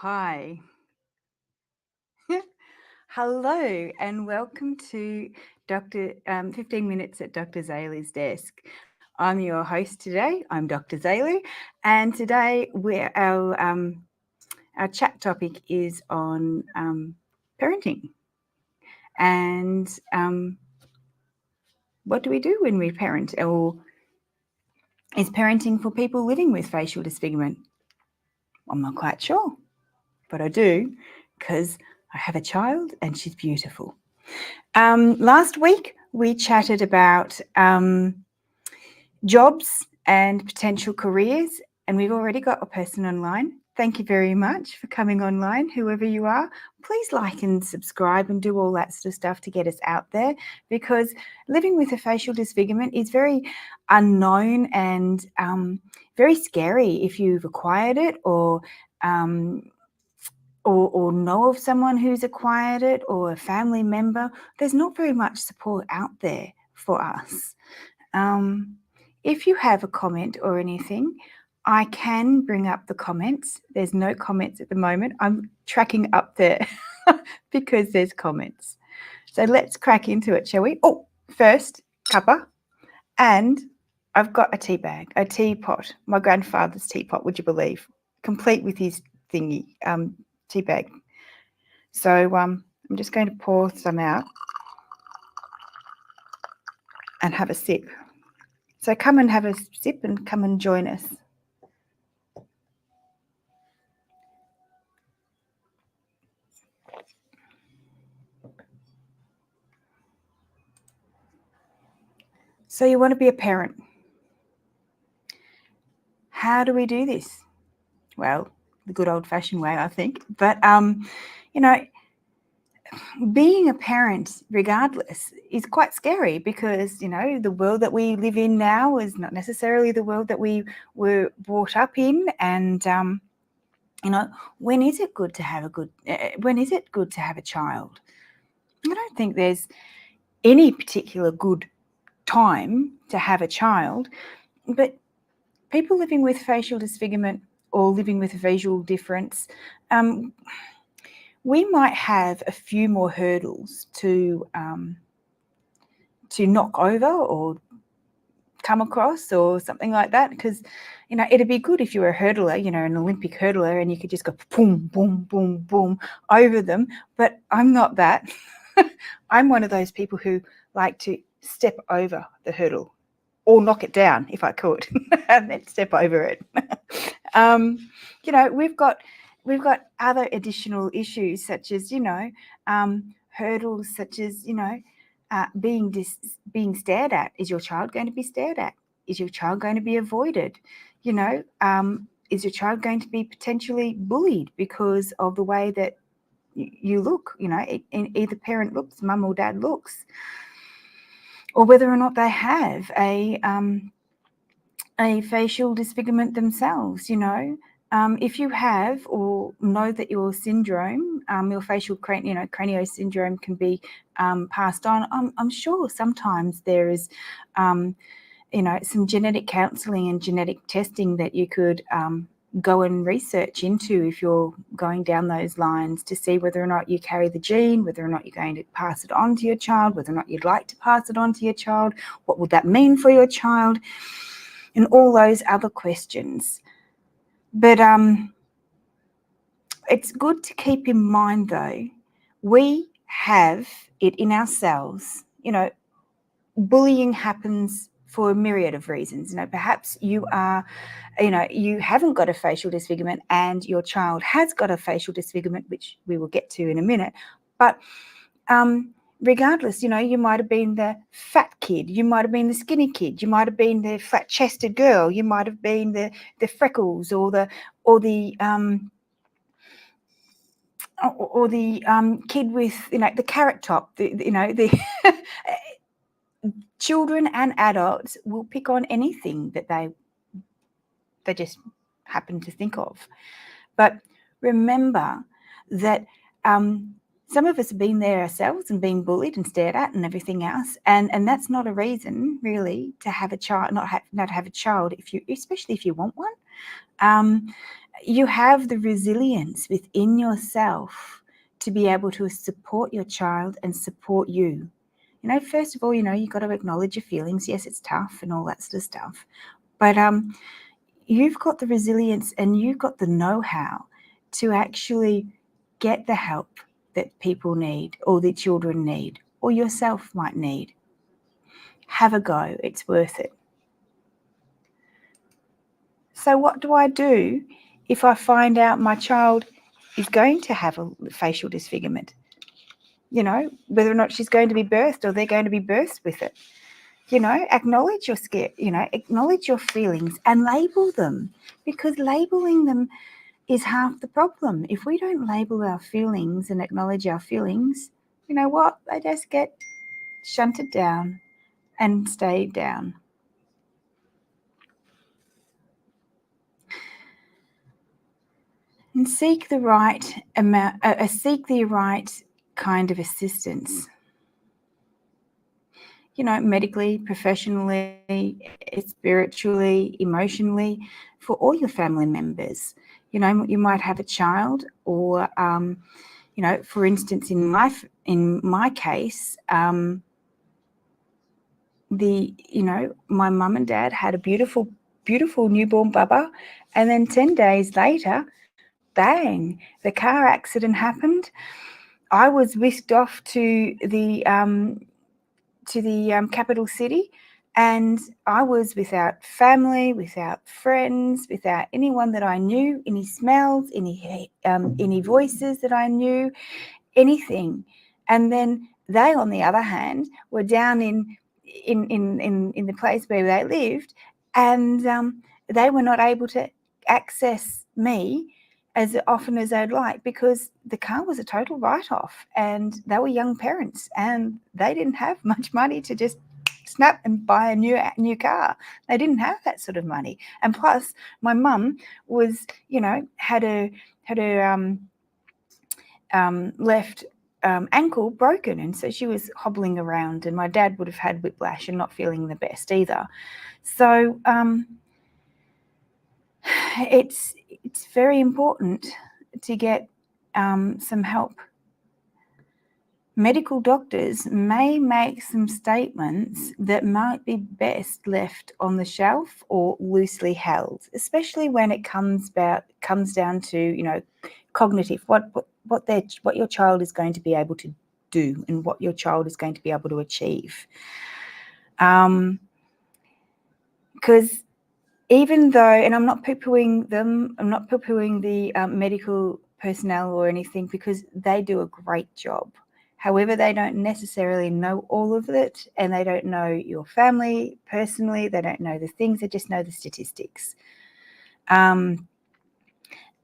Hi. Hello, and welcome to Dr. 15 Minutes at Dr. Zayli's Desk. I'm your host today. I'm Dr. Zayli, and today our chat topic is on parenting. And what do we do when we parent? Or is parenting for people living with facial disfigurement? I'm not quite sure, but I do because I have a child and she's beautiful. Last week, we chatted about jobs and potential careers, and we've already got a person online. Thank you very much for coming online, whoever you are. Please like and subscribe and do all that sort of stuff to get us out there, because living with a facial disfigurement is very unknown and very scary if you've acquired it or know of someone who's acquired it or a family member. There's not very much support out there for us. If you have a comment or anything, I can bring up the comments. There's no comments at the moment. I'm tracking up there because there's comments. So let's crack into it, shall we? Oh, first, cuppa. And I've got a tea bag, a teapot, my grandfather's teapot, would you believe? Complete with his thingy, tea bag. So I'm just going to pour some out and have a sip. So come and have a sip and come and join us. So you want to be a parent. How do we do this? Well, the good old-fashioned way, I think. But, being a parent, regardless, is quite scary because, the world that we live in now is not necessarily the world that we were brought up in. And, when is it good to have a child? I don't think there's any particular good time to have a child, but people living with facial disfigurement or living with a visual difference, we might have a few more hurdles to knock over or come across or something like that, because it'd be good if you were a hurdler, an Olympic hurdler, and you could just go boom, boom, boom, boom over them. But I'm not that. I'm one of those people who like to step over the hurdle or knock it down if I could and then step over it. We've got other additional issues such as hurdles such as being stared at. Is your child going to be stared at? Is your child going to be avoided? Is your child going to be potentially bullied because of the way that you look? Either parent looks, mum or dad looks, or whether or not they have a facial disfigurement themselves. If you have or know that your syndrome, your facial cranio syndrome can be passed on, I'm sure sometimes there is, some genetic counselling and genetic testing that you could go and research into if you're going down those lines to see whether or not you carry the gene, whether or not you're going to pass it on to your child, whether or not you'd like to pass it on to your child, what would that mean for your child, and all those other questions. But it's good to keep in mind, though, we have it in ourselves. Bullying happens for a myriad of reasons. Perhaps you haven't got a facial disfigurement and your child has got a facial disfigurement, which we will get to in a minute. But regardless, you might have been the fat kid, you might have been the skinny kid, you might have been the flat-chested girl, you might have been the freckles or the kid with the carrot top. The children and adults will pick on anything that they just happen to think of. But remember that some of us have been there ourselves and been bullied and stared at and everything else, and that's not a reason really to have a child, not have a child, especially if you want one. You have the resilience within yourself to be able to support your child and support you. First of all, you've got to acknowledge your feelings. Yes, it's tough and all that sort of stuff. But you've got the resilience and you've got the know-how to actually get the help that people need or the children need or yourself might need. Have a go. It's worth it. So what do I do if I find out my child is going to have a facial disfigurement? Whether or not she's going to be birthed or they're going to be birthed with it. Acknowledge your scare, acknowledge your feelings and label them, because labeling them is half the problem. If we don't label our feelings and acknowledge our feelings, you know what? They just get shunted down and stay down. And seek the right amount, seek the right kind of assistance. Medically, professionally, spiritually, emotionally, for all your family members. You might have a child, or for instance, in my case, my mum and dad had a beautiful newborn bubba, and then 10 days later, bang, the car accident happened. I was whisked off to the capital city, and I was without family, without friends, without anyone that I knew, any smells, any voices that I knew, anything. And then they, on the other hand, were down in the place where they lived, and they were not able to access me as often as I'd like, because the car was a total write-off, and they were young parents and they didn't have much money to just snap and buy a new car. They didn't have that sort of money. And plus, my mum was, had her left ankle broken, and so she was hobbling around, and my dad would have had whiplash and not feeling the best either. So it's very important to get some help. Medical doctors may make some statements that might be best left on the shelf or loosely held, especially when it comes down to cognitive, what your child is going to be able to do and what your child is going to be able to achieve. Because even though, and I'm not poo-pooing them, I'm not poo-pooing the medical personnel or anything, because they do a great job. However, they don't necessarily know all of it, and they don't know your family personally. They don't know the things. They just know the statistics. They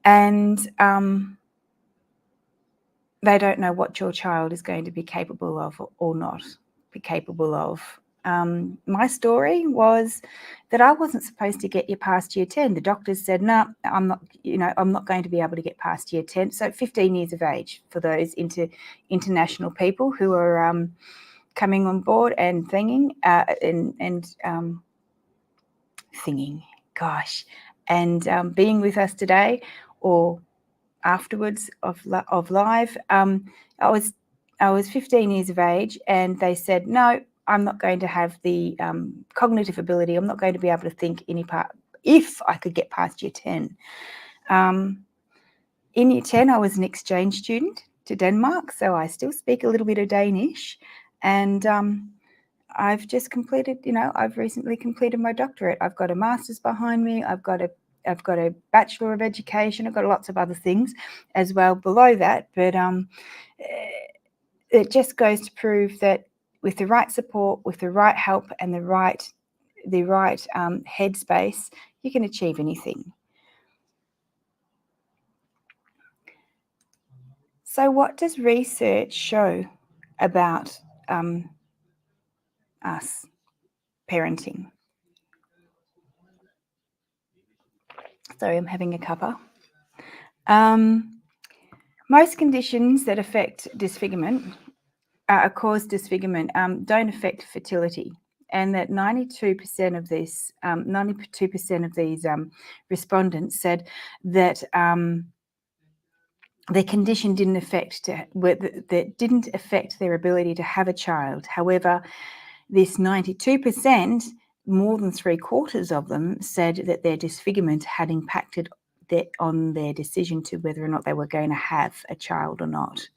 don't know what your child is going to be capable of or not be capable of. My story was that I wasn't supposed to get you past year 10. The doctors said, no, I'm not going to be able to get past year 10. So 15 years of age for those international people who are coming on board and thinking, being with us today or afterwards of live. I was 15 years of age, and they said, no, I'm not going to have the cognitive ability. I'm not going to be able to think if I could get past year 10. In year 10, I was an exchange student to Denmark, so I still speak a little bit of Danish. And I've just completed, I've recently completed my doctorate. I've got a master's behind me. I've got a Bachelor of Education. I've got lots of other things as well below that. But it just goes to prove that with the right support, with the right help, and the right headspace, you can achieve anything. So what does research show about us parenting? Sorry, I'm having a cuppa. Most conditions that affect disfigurement, cause disfigurement, don't affect fertility. and that 92% of this, 92% of these respondents said that their condition didn't affect their ability to have a child. However, this 92%, more than 3/4 of them said that their disfigurement had impacted on their decision to whether or not they were going to have a child or not.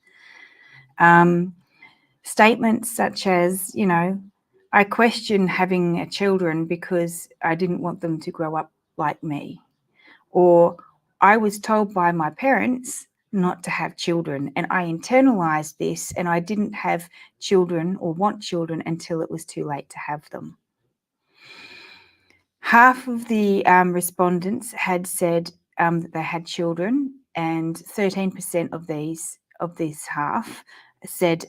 Statements such as, I question having children because I didn't want them to grow up like me, or I was told by my parents not to have children, and I internalized this, and I didn't have children or want children until it was too late to have them. Half of the respondents had said that they had children, and 13% of this half said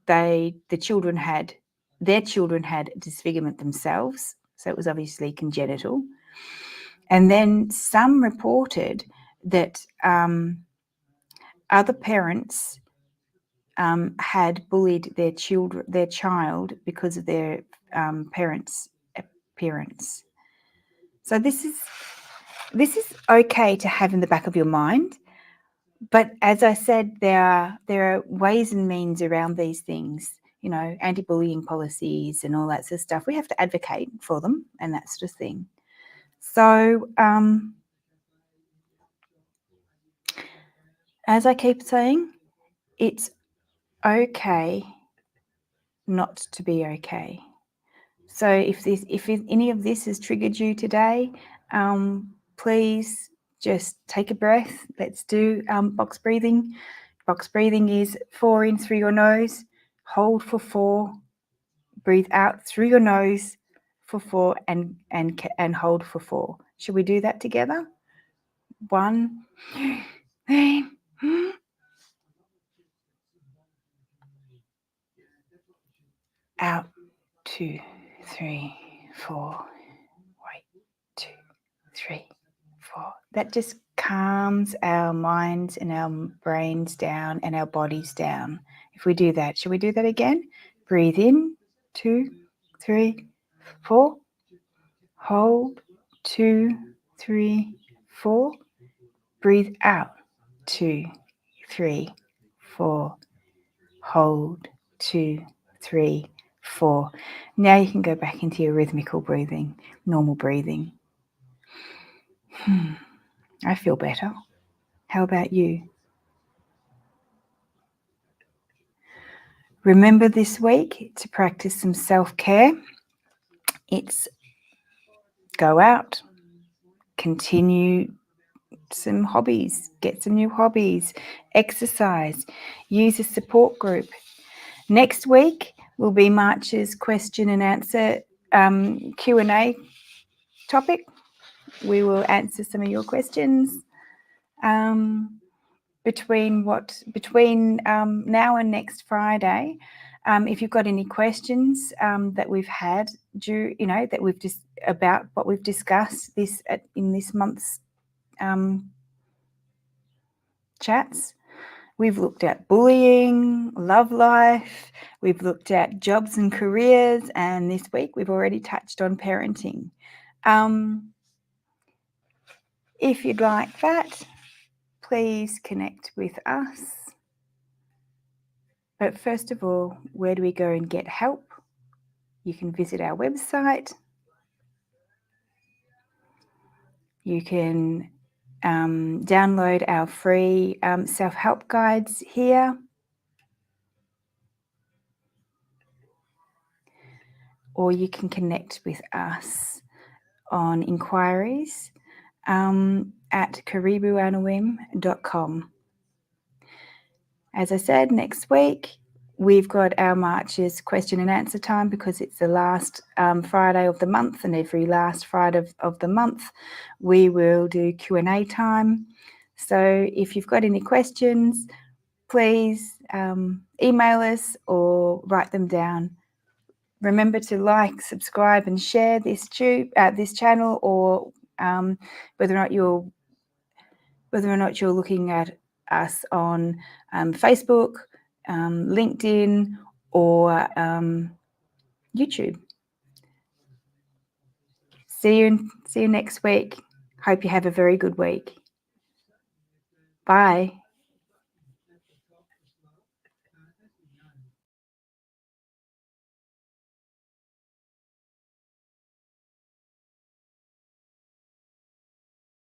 their children had disfigurement themselves, so it was obviously congenital. And then some reported that other parents had bullied their child because of their parents' appearance. So this is okay to have in the back of your mind, but as I said, there are ways and means around these things. Anti-bullying policies and all that sort of stuff. We have to advocate for them and that sort of thing. So, as I keep saying, it's okay not to be okay. So if any of this has triggered you today, please just take a breath. Let's do box breathing. Box breathing is 4 in through your nose, hold for 4, breathe out through your nose for 4, and hold for 4. Should we do that together? 1, 2, 3. Out, 2, 3, 4. Wait, 2, 3, 4. That just calms our minds and our brains down and our bodies down. If we do that, should we do that again? Breathe in, 2, 3, 4. Hold, 2, 3, 4. Breathe out, 2, 3, 4. Hold, 2, 3, 4. Now you can go back into your rhythmical breathing, normal breathing. I feel better. How about you? Remember this week to practice some self-care. It's go out, continue some hobbies, get some new hobbies, exercise, use a support group. Next week will be March's question and answer Q&A topic. We will answer some of your questions between now and next Friday. If you've got any questions that we've had that we've just about what we've discussed in this month's chats. We've looked at bullying, love life, we've looked at jobs and careers, and this week we've already touched on parenting. If you'd like that, please connect with us. But first of all, where do we go and get help? You can visit our website. You can download our free self-help guides here. Or you can connect with us on inquiries at karibuanawim.com. As I said, next week we've got our March's question and answer time because it's the last Friday of the month, and every last Friday of the month we will do Q&A time. So if you've got any questions, please email us or write them down. Remember to like, subscribe, and share this channel, or whether or not you're looking at us on Facebook, LinkedIn, or YouTube. See you next week. Hope you have a very good week. Bye.